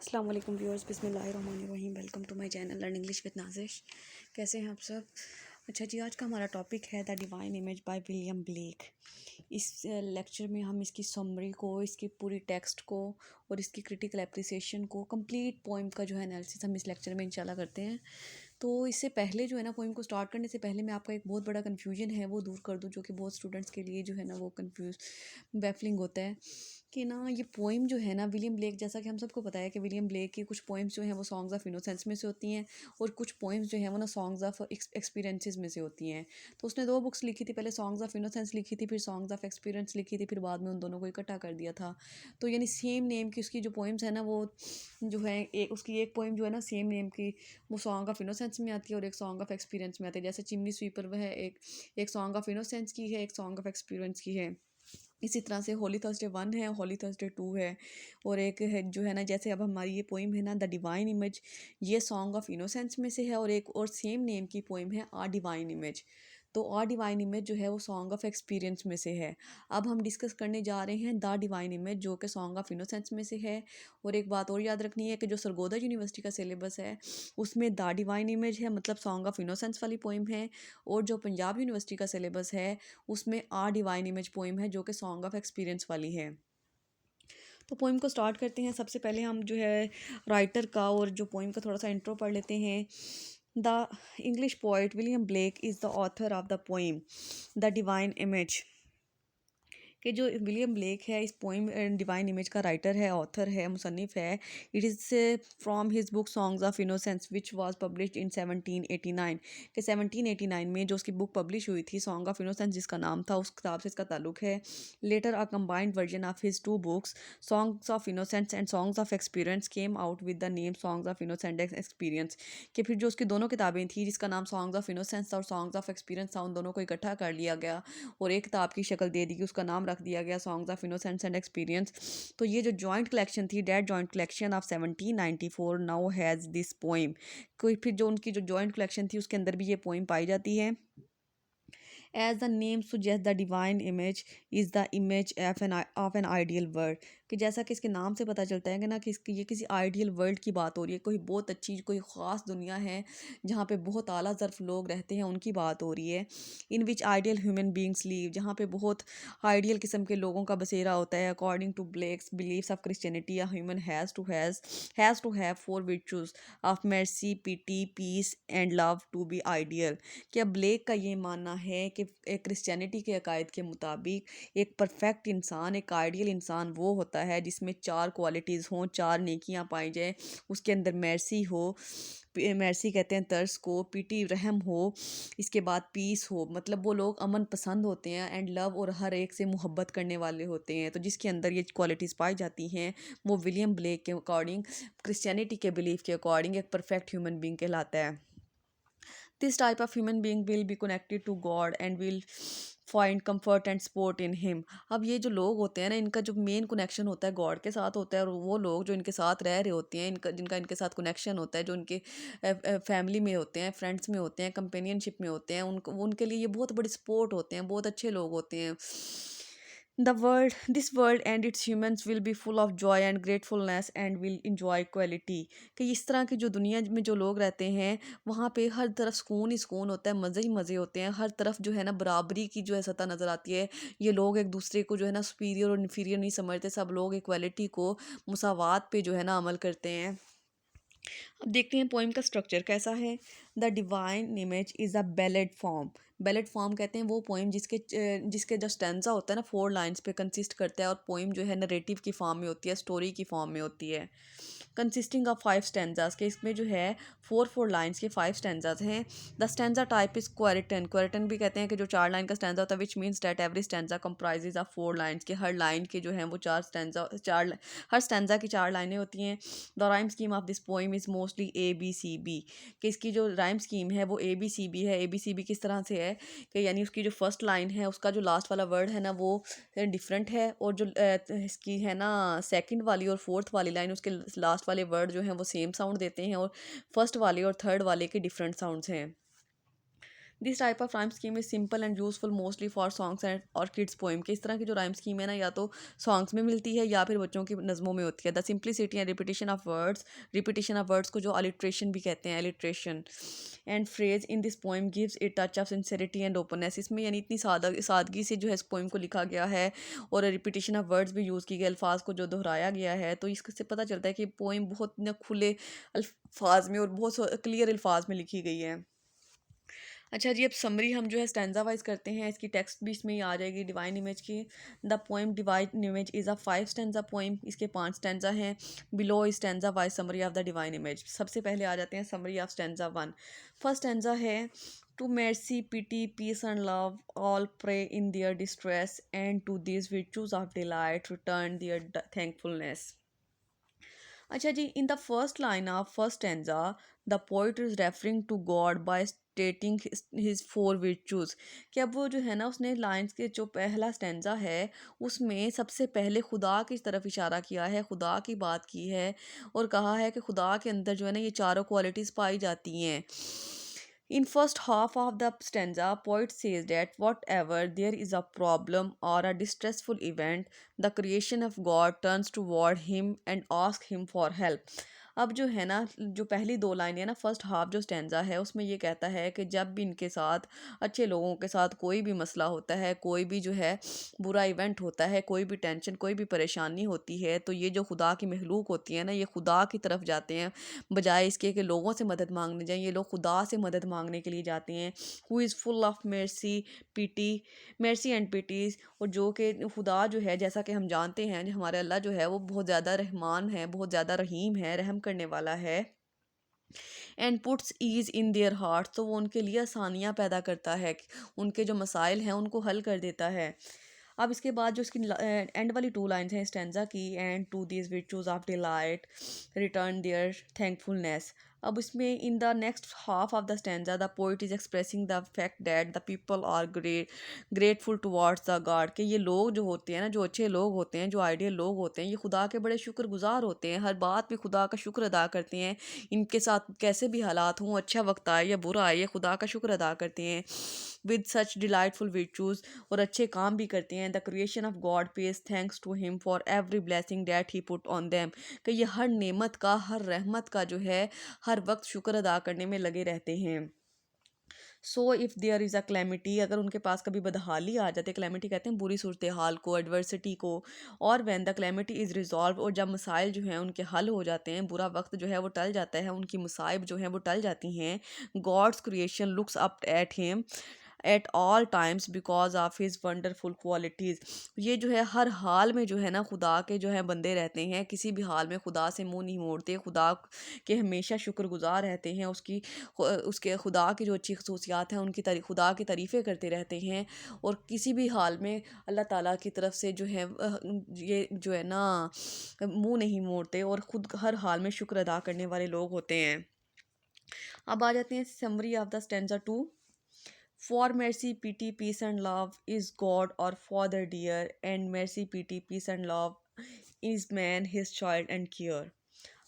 अस्सलाम वालेकुम व्यूअर्स, बिस्मिल्लाहिर्रहमानिर्रहीम। Welcome to my channel learn English with Nazish. कैसे हैं आप सब? अच्छा जी, आज का हमारा टॉपिक है the Divine image by William Blake. इस लेक्चर में हम इसकी समरी को, इसकी पूरी टेक्स्ट को और इसकी क्रिटिकल एप्रिसिएशन को, कंप्लीट पोइम का जो है एनालिसिस हम इस लेक्चर में इंशाल्लाह करते हैं। तो इससे पहले जो है ना, पोइम को स्टार्ट करने से पहले मैं आपका एक बहुत बड़ा कन्फ्यूजन है वो दूर कर दूँ, जो कि बहुत स्टूडेंट्स के लिए जो है ना वो बैफलिंग होता है कि ना ये पोइम जो है ना विलियम ब्लेक, जैसा कि हम सबको पता है कि विलियम ब्लेक की कुछ पोइम्स जो हैं वो सॉन्ग्स ऑफ इनोसेंस में से होती हैं और कुछ पोइम्स जो हैं वो ना सॉन्ग्स ऑफ एक्सपीरियंसेस में से होती हैं। तो उसने दो बुक्स लिखी थी, पहले सॉन्ग्स ऑफ इनोसेंस लिखी थी, फिर सॉन्ग्स ऑफ एक्सपीरियंस लिखी थी, फिर बाद में उन दोनों को इकट्ठा कर दिया था। तो यानी सेम नेम की उसकी जो पोइम्स है ना वो जो है उसकी एक पोइम जो है ना सेम नेम की वो सॉन्ग ऑफ इनोसेंस में आती है और एक सॉन्ग ऑफ एक्सपीरियंस में आती है। जैसे चिमनी स्वीपर वह है एक सॉन्ग ऑफ इनोसेंस की है, एक सॉन्ग ऑफ एक्सपीरियंस की है। इसी तरह से होली थर्सडे 1 है, होली थर्सडे 2 है। और एक है जो है ना, जैसे अब हमारी ये पोइम है ना द डिवाइन इमेज, ये सॉन्ग ऑफ इनोसेंस में से है और एक और सेम नेम की पोइम है आ डिवाइन इमेज। तो आ डिवाइन इमेज जो है वो सॉन्ग ऑफ एक्सपीरियंस में से है। अब हम डिस्कस करने जा रहे हैं द डिवाइन इमेज, जो कि सॉन्ग ऑफ इनोसेंस में से है। और एक बात और याद रखनी है कि जो सरगोदा यूनिवर्सिटी का सिलेबस है उसमें द डिवाइन इमेज है, मतलब सॉन्ग ऑफ इनोसेंस वाली पोइम है। और जो पंजाब यूनिवर्सिटी का सिलेबस है उसमें आ डिवाइन इमेज पोइम है, जो कि सॉन्ग ऑफ एक्सपीरियंस वाली है। तो पोइम को स्टार्ट करते हैं। सबसे पहले हम जो है राइटर का और जो पोइम का थोड़ा सा इंट्रो पढ़ लेते हैं। The English poet William Blake is the author of the poem the Divine image. कि जो विलियम ब्लेक है इस पोइम डिवाइन इमेज का राइटर है, ऑथर है, मुसन्निफ़ है। It is from his book songs of innocence which was published in 1789। कि 1789 में जो उसकी बुक पब्लिश हुई थी सॉन्ग ऑफ इनोसेंस जिसका नाम था, उस किताब से इसका ताल्लुक है। Later a combined version of his two books Songs of Innocence and Songs of Experience came out with the name Songs of Innocent Experience. कि फिर जो उसकी दोनों किताबें थी जिसका नाम सॉन्ग्स ऑफ इनोसेंस था और सॉन्ग्स ऑफ एक्सपीरियंस था, उन दोनों को इकट्ठा कर लिया गया और एक किताब की शक्ल दे दी कि उसका नाम रख दिया गया Songs of Innocence and Experience. तो ये जो जॉइंट कलेक्शन थी, that joint collection of 1794 now has this poem. कोई फिर जो उनकी जो जॉइंट कलेक्शन थी उसके अंदर भी ये पोइम पाई जाती है। As the name suggest the Divine Image is the image of an ideal world. कि जैसा कि इसके नाम से पता चलता है कि ना कि ये किसी आइडियल वर्ल्ड की बात हो रही है, कोई बहुत अच्छी कोई ख़ास दुनिया है जहाँ पे बहुत आला ज़र्फ लोग रहते हैं, उनकी बात हो रही है। इन विच आइडियल ह्यूमन बींग्स लीव, जहाँ पे बहुत आइडियल किस्म के लोगों का बसेरा होता है। According to Blake's believes of Christianity a human has to have four virtues of mercy, pity, peace and love to be ideal. क्या ब्लेक का ये मानना है कि एक क्रिश्चियनिटी के अकायद के मुताबिक एक परफेक्ट इंसान, एक आइडियल इंसान वो होता है जिसमें चार क्वालिटीज़ हों, चार नेकियां पाई जाए। उसके अंदर mercy हो, mercy कहते हैं तरस को, pity रहम हो, इसके बाद पीस हो, मतलब वो लोग अमन पसंद होते हैं, एंड लव और हर एक से मोहब्बत करने वाले होते हैं। तो जिसके अंदर ये क्वालिटीज़ पाई जाती हैं वो विलियम ब्लेक के अकॉर्डिंग, क्रिश्चियनिटी के बिलीफ के अकॉर्डिंग एक परफेक्ट ह्यूमन बींग कहलाता है। This type of human being will be connected to God and will find comfort and support in him। अब ये जो लोग होते हैं ना, इनका जो मेन कनेक्शन होता है गॉड के साथ होता है, और वो लोग जो इनके साथ रह रहे होते हैं, इनका जिनका इनके साथ कनेक्शन होता है, जो इनके फैमिली में होते हैं, फ्रेंड्स में होते हैं, कंपेनियनशिप में होते हैं, उनको उनके लिए ये बहुत बड़ी सपोर्ट होते हैं, बहुत अच्छे लोग होते हैं। This world and its humans will be full of joy and gratefulness and will enjoy quality। कि इस तरह की जो दुनिया में जो लोग रहते हैं वहाँ पे हर तरफ सुकून ही सुकून होता है, मज़े ही मज़े होते हैं, हर तरफ जो है ना बराबरी की जो है सतह नज़र आती है। ये लोग एक दूसरे को जो है ना सुपीरियर और इन्फीरियर नहीं समझते, सब लोग इक्वालिटी को, मुसावात पे जो है ना अमल करते हैं। अब देखते हैं पोइम का स्ट्रक्चर कैसा है। The Divine Image is a ballad form. Ballad form कहते हैं वो पोइम जिसके जो स्टैंजा होता है ना 4 लाइन्स पे कंसिस्ट करता है, और पोइम जो है नरेटिव की फॉर्म में होती है, स्टोरी की फॉर्म में होती है। कंसिस्टिंग ऑफ 5 स्टैंजाज, के इसमें जो है 4 लाइन्स के 5 स्टैंजाज हैं। The stanza type is quatrain. Quatrain भी कहते हैं कि जो 4 लाइन का स्टैंजा होता है, which means that every stanza comprises of 4 lines, के हर लाइन के जो हैं वो हर स्टैंजा की 4 लाइनें होती हैं। The rhyme scheme of this poem is mostly ABCB। कि इसकी जो राइम स्कीम है वो ABCB है। ABCB किस तरह से है कि यानी उसकी जो फर्स्ट लाइन है उसका जो लास्ट वाला वर्ड है ना वो डिफरेंट है, और जो इसकी है ना सेकंड वाली और फोर्थ वाली लाइन, उसके लास्ट वाले वर्ड जो हैं वो सेम साउंड देते हैं, और फर्स्ट वाले और थर्ड वाले के डिफरेंट साउंड्स हैं। This type of rhyme scheme is simple and useful mostly for songs and और किड्स पोइम के इस तरह की जो राइम स्कीम है ना या तो सॉन्ग्स में मिलती है या फिर बच्चों की नज़मों में होती है। The simplicity and repetition of words को जो अलिट्रेशन भी कहते हैं, alliteration and phrase in this poem gives it touch of sincerity and openness. इसमें यानी इतनी सादगी से जो है इस पोइम को लिखा गया है और रिपीटिशन ऑफ वर्ड्स भी यूज़ की गए, अल्फाज को जो दोहराया गया है, तो इससे पता चलता है कि पोइम बहुत न खुले अल्फाज में और बहुत क्लियर अल्फाज में लिखी गई है। अच्छा जी, अब समरी हम जो है स्टैंजा वाइज करते हैं, इसकी टेक्स्ट भी इसमें ही आ जाएगी डिवाइन इमेज की। The poem divine Image is a 5 stanza poem, इसके 5 स्टैंजा हैं। Below is stanza wise summary of the Divine image. सबसे पहले आ जाते हैं summary of stanza 1। First stanza है to mercy, pity, peace and love all pray in their distress, and to these virtues of delight return their thankfulness। अच्छा जी, in the first line of first stanza the poet is referring to God by stating his 4 virtues। कि अब वो जो है ना उसने lines के जो पहला स्टैंजा है उसमें सबसे पहले खुदा की तरफ इशारा किया है, खुदा की बात की है और कहा है कि खुदा के अंदर जो है ना ये चारों क्वालिटीज़ पाई जाती हैं। In first half of the stanza, poet says that whatever there is a problem or a distressful event, the creation of God turns toward him and asks him for help। अब जो है ना जो पहली 2 लाइनें है ना फर्स्ट हाफ जो स्टैंजा है उसमें ये कहता है कि जब भी इनके साथ अच्छे लोगों के साथ कोई भी मसला होता है, कोई भी जो है बुरा इवेंट होता है, कोई भी टेंशन, कोई भी परेशानी होती है, तो ये जो खुदा की मखलूक होती है ना ये खुदा की तरफ जाते हैं बजाय इसके कि लोगों से मदद मांगने जाएं। ये लोग खुदा से मदद मांगने के लिए जाते हैं। Who is full of PT mercy and PTs. और जो कि खुदा जो है जैसा कि हम जानते हैं हमारे अल्लाह जो है वो बहुत ज़्यादा रहमान है, बहुत ज़्यादा रहीम है, रहम करने वाला है। And puts ease in their heart, तो वो उनके लिए आसानियाँ पैदा करता है, उनके जो मसाइल हैं उनको हल कर देता है। अब इसके बाद जो इसकी एंड वाली 2 लाइन्स हैं स्टैंजा की, and to these virtues of delight return their thankfulness. अब इसमें in the next half of the stanza the poet is expressing the fact that the people are grateful towards the God. कि ये लोग जो होते हैं ना, जो अच्छे लोग होते हैं, जो आइडियल लोग होते हैं, ये खुदा के बड़े शुक्रगुजार होते हैं, हर बात में खुदा का शुक्र अदा करते हैं। इनके साथ कैसे भी हालात हों, अच्छा वक्त आए या बुरा आए, ये खुदा का शुक्र अदा करते हैं विद सच डिलाइटफुल virtues, और अच्छे काम भी करते हैं। The creation of God pays thanks to him for every blessing that he put on them. कि ये हर नेमत का, हर रहमत का जो है हर वक्त शुक्र अदा करने में लगे रहते हैं। So if there is a calamity, अगर उनके पास कभी बदहाली आ जाती है, क्लैमिटी कहते हैं बुरी सूरत हाल को, एडवर्सिटी को, और when the calamity is resolve, और जब मसाइल जो हैं उनके हल हो जाते हैं, बुरा वक्त जो है वो टल जाता है, उनकी मुसाइब जो हैं वो टल जाती हैं, God's creation looks up at him at all times because of his wonderful qualities. ये जो है हर हाल में जो है ना खुदा के जो है बंदे रहते हैं, किसी भी हाल में खुदा से मुंह नहीं मोड़ते, खुदा के हमेशा शुक्रगुजार रहते हैं, उसके खुदा की जो अच्छी खसूसियात हैं उनकी खुदा की तारीफ़ें करते रहते हैं, और किसी भी हाल में अल्लाह ताला की तरफ से जो है ये जो है ना मुंह नहीं मोड़ते और ख़ुद हर हाल में शुक्र अदा करने वाले लोग होते हैं। अब आ जाते हैं summary of the stanza 2। For mercy, pity, peace, and love is God our Father dear, and mercy, pity, peace, and love is man, his child, and care।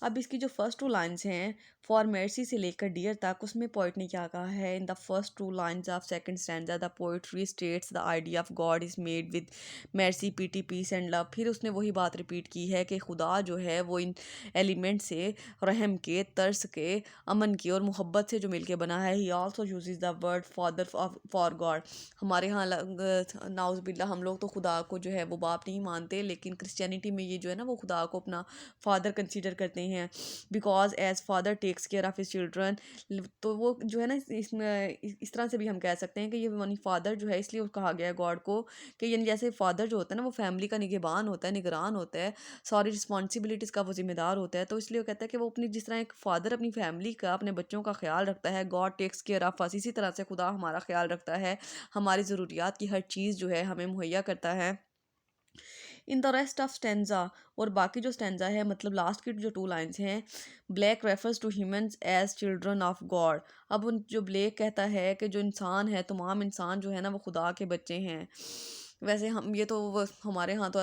अब इसकी जो फर्स्ट 2 लाइन्स हैं फॉर मेर्सी से लेकर dear तक, उसमें poet ने क्या कहा है, in the first 2 lines of second stanza the poetry states the idea of God is made with mercy, pity, peace and love. फिर उसने वही बात रिपीट की है कि खुदा जो है वो इन एलिमेंट से, रहम के, तरस के, अमन के और मोहब्बत से जो मिलके बना है। ही also uses the word father for God. हमारे यहाँ नाउज़ बिल्ला हम लोग तो खुदा को जो है वो बाप नहीं मानते, लेकिन क्रिश्चियनिटी में ये जो है ना वो खुदा को अपना फादर कंसीडर करते हैं, because as father takes care of his children. तो वो जो है ना इसमें इस तरह से भी हम कह सकते हैं कि ये यानी फादर जो है इसलिए कहा गया है गॉड को कि यानी जैसे फादर जो होता है ना वो फैमिली का निगहबान होता है, निगरान होता है, सारी रिस्पॉन्सिबिलिटीज़ का वो जिम्मेदार होता है। तो इसलिए वो कहता है कि वो अपनी जिस तरह एक फादर अपनी फैमिली का, अपने बच्चों का ख्याल रखता है, God takes care of us, इसी तरह से खुदा हमारा ख्याल रखता है, हमारी ज़रूरियात की हर चीज़ जो है हमें मुहैया करता है। In the rest of stanza, और बाकी जो स्टेंजा है मतलब लास्ट की जो 2 लाइन्स हैं, Blake refers to humans as children of God. अब उन जो ब्लैक कहता है कि जो इंसान है, तमाम इंसान जो है ना वो खुदा के बच्चे हैं। वैसे हम ये तो हमारे यहाँ तो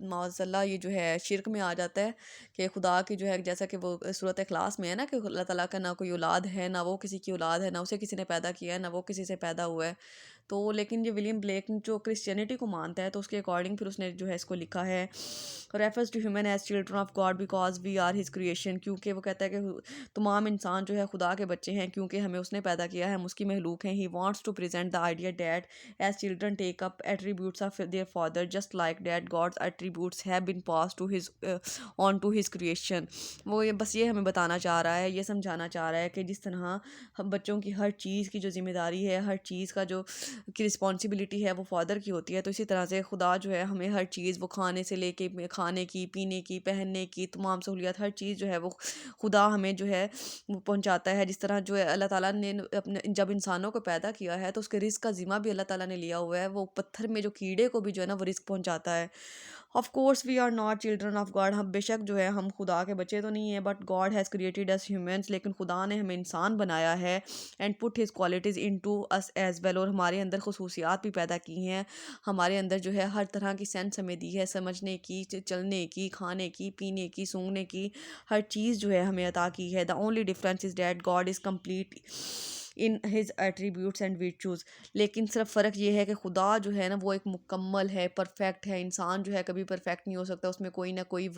माज़अल्लाह ये जो है शिरक में आ जाता है कि खुदा की जो है, जैसा कि वो सूरत इखलास में है ना, कि अल्लाह ताला का ना कोई औलाद है, ना वो किसी की औलाद है, ना उसे किसी ने पैदा किया है, ना वो किसी से पैदा हुआ है। तो लेकिन ये विलियम ब्लेक जो क्रिश्चियनिटी को मानता है, तो उसके अकॉर्डिंग फिर उसने जो है इसको लिखा है, refers to human as children of God because we are his creation, क्योंकि वो कहता है कि तमाम इंसान जो है खुदा के बच्चे हैं, क्योंकि हमें उसने पैदा किया है, हम उसकी महलूक हैं। He wants to present the idea that as children take up attributes of their father just like that God's attributes have been pass to his on to his creation. वो ये बस ये हमें बताना चाह रहा है, ये समझाना चाह रहा है कि जिस तरह हम बच्चों की हर चीज़ की जो जिम्मेदारी है, हर चीज़ का जो की रिस्पॉन्सिबिलिटी है वो फादर की होती है, तो इसी तरह से खुदा जो है हमें हर चीज़, वो खाने से लेके खाने की, पीने की, पहनने की तमाम सहूलियत, हर चीज़ जो है वो खुदा हमें जो है वो पहुंचाता है। जिस तरह जो है अल्लाह ताला ने अपने जब इंसानों को पैदा किया है, तो उसके रिस्क का ज़िम्मा भी अल्लाह ताला ने लिया हुआ है। वो पत्थर में जो कीड़े को भी जो है ना वो रिस्क पहुंचाता है। Of course we are not children of God, हम बेशक जो है हम खुदा के बच्चे तो नहीं है, but God has created us humans, लेकिन खुदा ने हमें इंसान बनाया है and put his qualities into us as well, और हमारे अंदर खसूसियात भी पैदा की हैं। हमारे अंदर जो है हर तरह की सेंस हमें दी है, समझने की, चलने की, खाने की, पीने की, सूंघने की, हर चीज़ जो है हमें अता की है। The only difference is that God is complete in his attributes and virtues। लेकिन सिर्फ फ़र्क ये है कि खुदा जो है ना वो एक मुकम्मल है, परफेक्ट है। इंसान जो है कभी परफेक्ट नहीं हो सकता, उसमें कोई ना कोई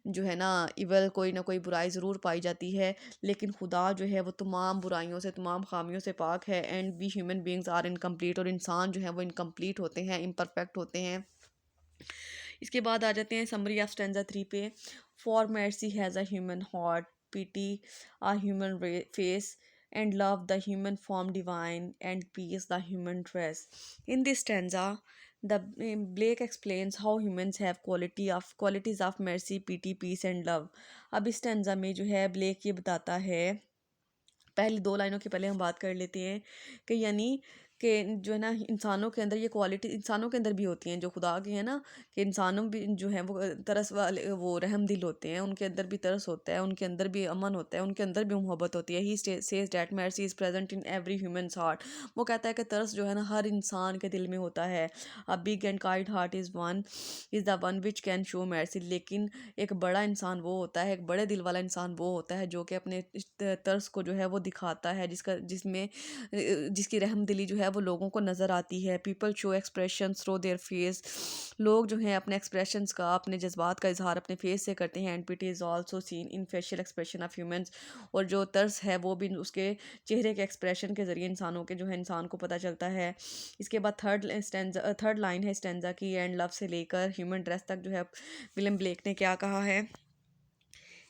जो है ना इवल, कोई ना कोई बुराई ज़रूर पाई जाती है। लेकिन खुदा जो है वो तमाम बुराइयों से, तमाम खामियों से पाक है। And we human beings are incomplete, और इंसान जो है वो इनकम्प्लीट होते हैं, इम्परफेक्ट होते हैं। इसके बाद आ जाते हैं समरी ऑफ स्टैंजा 3 पे। For mercy has a human heart, pity a human face, and love the human form divine, and peace the human dress. In this stanza, the Blake explains how humans have qualities of mercy, pity, peace and love. अब इस stanza में जो है black ये बताता है, पहले दो लाइनों की पहले हम बात कर लेते हैं कि यानी कि जो है ना इंसानों के अंदर ये क्वालिटी इंसानों के अंदर भी होती हैं जो खुदा की है ना, कि इंसानों भी जो है वो तरस वाले, वो रहम दिल होते हैं, उनके अंदर भी तरस होता है, उनके अंदर भी अमन होता है, उनके अंदर भी मोहब्बत होती है। He says that mercy is present in every humans heart. वो कहता है कि तरस जो है ना हर इंसान के दिल में होता है। A big and kind heart is the one which can show mercy। लेकिन एक बड़ा इंसान वो होता है, एक बड़े दिल वाला इंसान वो होता है जो कि अपने इस तरस को जो है वो दिखाता है, जिसकी रहम दिली जो है वो लोगों को नज़र आती है। People show expression through their face. लोग जो हैं अपने एक्सप्रेशंस का, अपने जज्बात का इजहार अपने फेस से करते हैं। And pity is also seen in facial expression of humans. और जो तरस है वो भी उसके चेहरे के एक्सप्रेशन के ज़रिए इंसानों के जो है इंसान को पता चलता है। इसके बाद थर्ड लाइन है स्टेंजा की, एंड लव से लेकर ह्यूमन ड्रेस तक जो है विलियम ब्लेक ने क्या कहा है।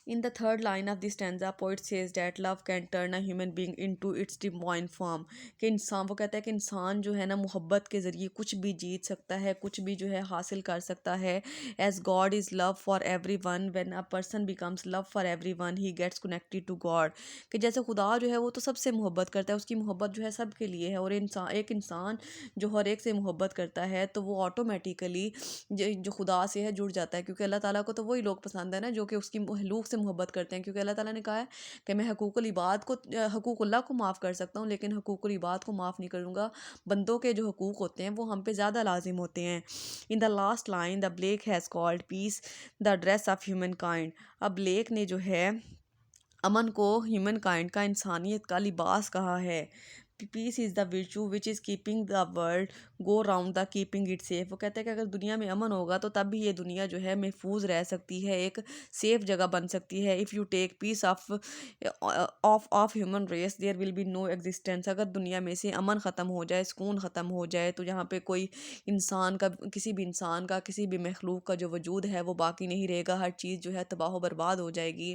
In the third line of this stanza, poet says that love can turn a human being into its divine form। कि इंसान, वो कहता है कि इंसान जो है ना मोहब्बत के ज़रिए कुछ भी जीत सकता है, कुछ भी जो है हासिल कर सकता है। As God is love for everyone, when a person becomes love for everyone, he gets connected to God। कि जैसे खुदा जो है वो तो सबसे मोहब्बत करता है, उसकी मोहब्बत जो है सब के लिए है, और एक इंसान जो हर एक से मोहब्बत करता है तो वो ऑटोमेटिकली जो खुदा से है जुड़ जाता है, क्योंकि अल्लाह ताला को तो वही लोग पसंद है ना जो कि उसकी महलूक से मोहब्बत करते हैं। क्योंकि अल्लाह ताला ने कहा है कि मैं हकूकुल्लाह को माफ़ कर सकता हूँ, लेकिन हकूकुल इबाद को माफ़ नहीं करूँगा। बंदों के जो हकूक़ होते हैं वो हम पे ज़्यादा लाजिम होते हैं। In the last line, the Blake has called peace the dress of human kind. अब ब्लेक ने जो है अमन को ह्यूमन काइंड का, इंसानियत का लिबास कहा है। Peace is the virtue which is keeping the world go round the keeping it safe. वो कहते हैं कि अगर दुनिया में अमन होगा तो तब भी ये दुनिया जो है महफूज रह सकती है, एक सेफ जगह बन सकती है। If you take peace of human race there will be no existence. अगर दुनिया में से अमन ख़त्म हो जाए, सुकून ख़त्म हो जाए, तो यहाँ पे कोई किसी भी इंसान का, किसी भी मखलूक का जो वजूद है वो बाकी नहीं रहेगा। हर चीज़ जो है तबाह बर्बाद हो जाएगी।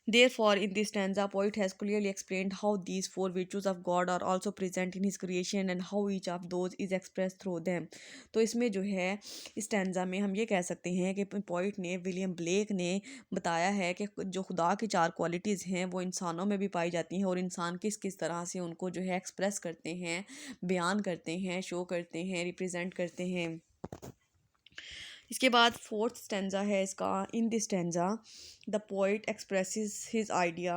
Therefore, in this stanza, poet has clearly explained how these four virtues of God are also present in his creation and how each of those is expressed through them। तो इसमें जो है इस स्टैंजा में हम ये कह सकते हैं कि पोइट ने, विलियम ब्लेक ने बताया है कि जो खुदा की चार क्वालिटीज़ हैं वो इंसानों में भी पाई जाती हैं, और इंसान किस किस तरह से उनको जो है एक्सप्रेस करते हैं, बयान करते हैं, शो करते हैं, रिप्रेजेंट करते हैं। इसके बाद फोर्थ स्टेंजा है इसका। In this stanza the poet expresses his idea